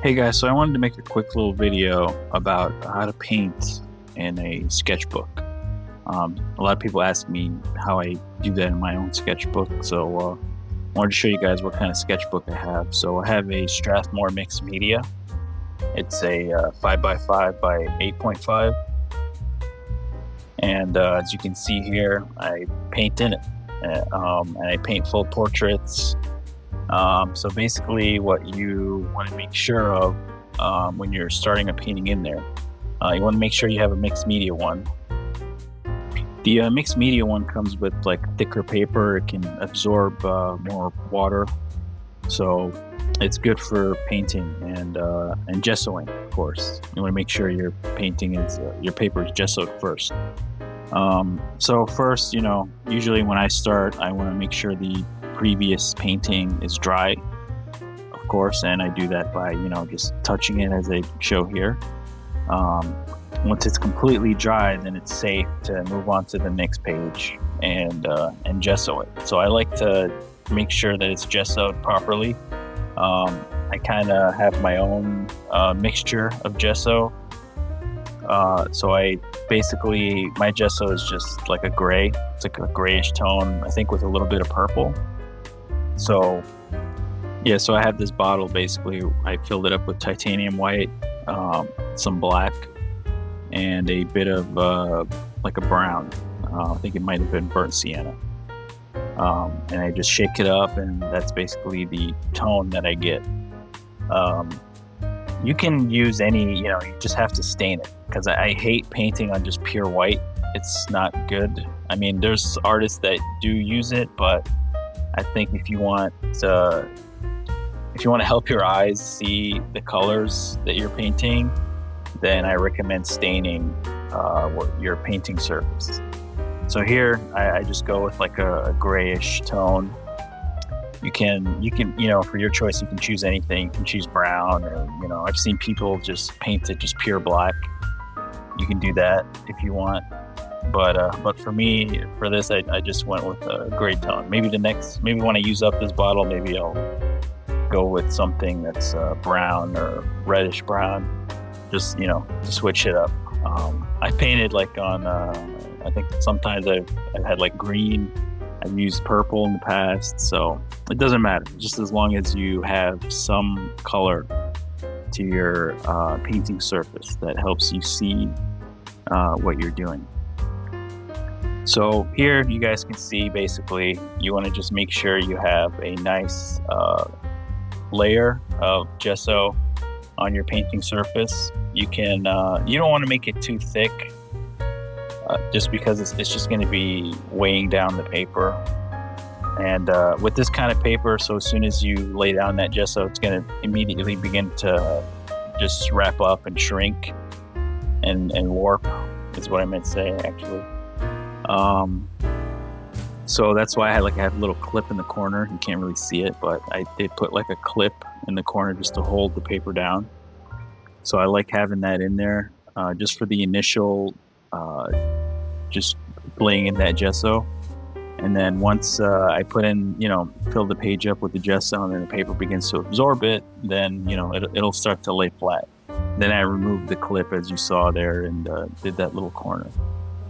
Hey guys, so I wanted to make a quick little video about how to paint in a sketchbook. A lot of people ask me how I do that in my own sketchbook, so I wanted to show you guys what kind of sketchbook I have. So I have a Strathmore mixed media. It's a 5x5 by 8.5, and as you can see here, I paint in it, and I paint full portraits. So basically what you want to make sure of when you're starting a painting in there, you want to make sure you have a mixed media one. The mixed media one comes with like thicker paper. It can absorb more water, so it's good for painting and gessoing, of course. You want to make sure your painting is your paper is gessoed first. So first, usually when I start, I want to make sure the previous painting is dry, of course, and I do that by just touching it as I show here. Once it's completely dry, then it's safe to move on to the next page and gesso it. So I like to make sure that it's gessoed properly. I kind of have my own mixture of gesso. So my gesso is just like a gray. It's like a grayish tone, I think, with a little bit of purple. So yeah, so I have this bottle. Basically, I filled it up with titanium white, some black, and a bit of like a brown. I think it might have been burnt sienna. And I just shake it up, and that's basically the tone that I get. You can use any, you just have to stain it, because I hate painting on just pure white. It's not good. I mean, there's artists that do use it, but I think if you want to help your eyes see the colors that you're painting, then I recommend staining your painting surface. So here I just go with like a grayish tone. You can for your choice, you can choose anything. You can choose brown, or I've seen people just paint it just pure black. You can do that if you want. But for me, for this, I just went with a gray tone. Maybe when I use up this bottle, maybe I'll go with something that's brown or reddish brown, just to switch it up. I painted like on, I think sometimes I've had like green. I've used purple in the past, so it doesn't matter. Just as long as you have some color to your painting surface that helps you see what you're doing. So here you guys can see, basically, you want to just make sure you have a nice layer of gesso on your painting surface. You don't want to make it too thick, just because it's just going to be weighing down the paper. And with this kind of paper, so as soon as you lay down that gesso, it's going to immediately begin to just wrap up and shrink and warp, is what I meant to say, actually. So that's why I had a little clip in the corner. You can't really see it, but I did put like a clip in the corner just to hold the paper down. So I like having that in there, just for the initial, just laying in that gesso. And then once I put in, fill the page up with the gesso, and then the paper begins to absorb it, then, it'll start to lay flat. Then I removed the clip, as you saw there, and did that little corner.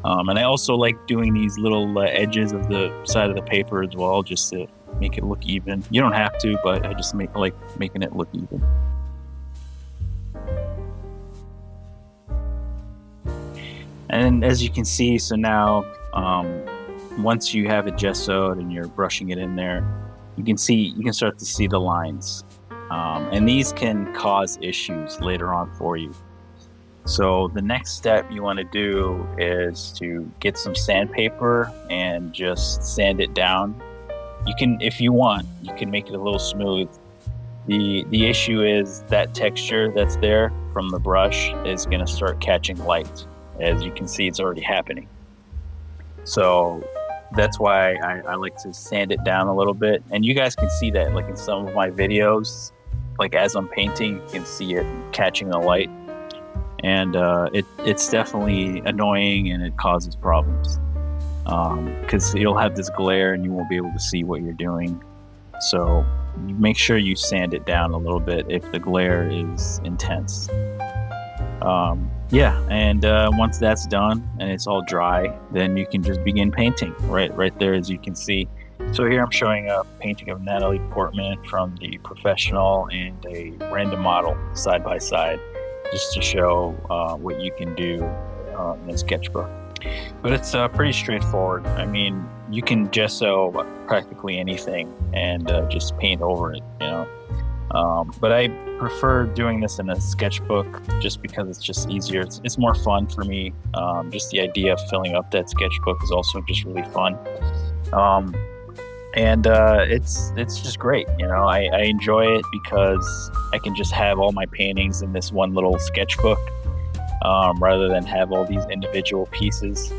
And I also like doing these little edges of the side of the paper as well, just to make it look even. You don't have to, but I just like making it look even. And as you can see, so now once you have it gessoed and you're brushing it in there, you can start to see the lines. And these can cause issues later on for you. So the next step you want to do is to get some sandpaper and just sand it down. You can, if you want, you can make it a little smooth. The issue is that texture that's there from the brush is going to start catching light. As you can see, it's already happening. So that's why I like to sand it down a little bit. And you guys can see that, like in some of my videos, like as I'm painting, you can see it catching the light. And it's definitely annoying, and it causes problems, because you'll have this glare and you won't be able to see what you're doing. So you make sure you sand it down a little bit if the glare is intense. Yeah, and once that's done and it's all dry, then you can just begin painting right there, as you can see. So here I'm showing a painting of Natalie Portman from the professional and a random model side by side, just to show what you can do in a sketchbook. But it's pretty straightforward. I mean, you can gesso practically anything and just paint over it, you know. But I prefer doing this in a sketchbook just because it's just easier. It's more fun for me. Just the idea of filling up that sketchbook is also just really fun. And it's just great, you know. I enjoy it because I can just have all my paintings in this one little sketchbook, rather than have all these individual pieces,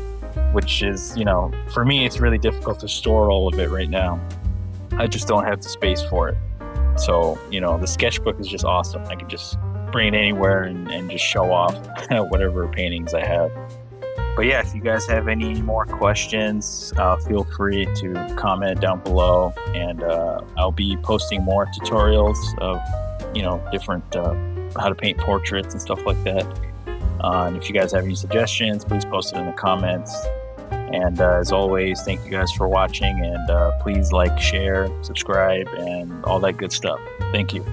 which is, you know, for me, it's really difficult to store all of it right now. I just don't have the space for it. So, you know, the sketchbook is just awesome. I can just bring it anywhere and just show off whatever paintings I have. But yeah, if you guys have any more questions, feel free to comment down below, and I'll be posting more tutorials of, you know, different how to paint portraits and stuff like that. And if you guys have any suggestions, please post it in the comments. And as always, thank you guys for watching, and please like, share, subscribe, and all that good stuff. Thank you.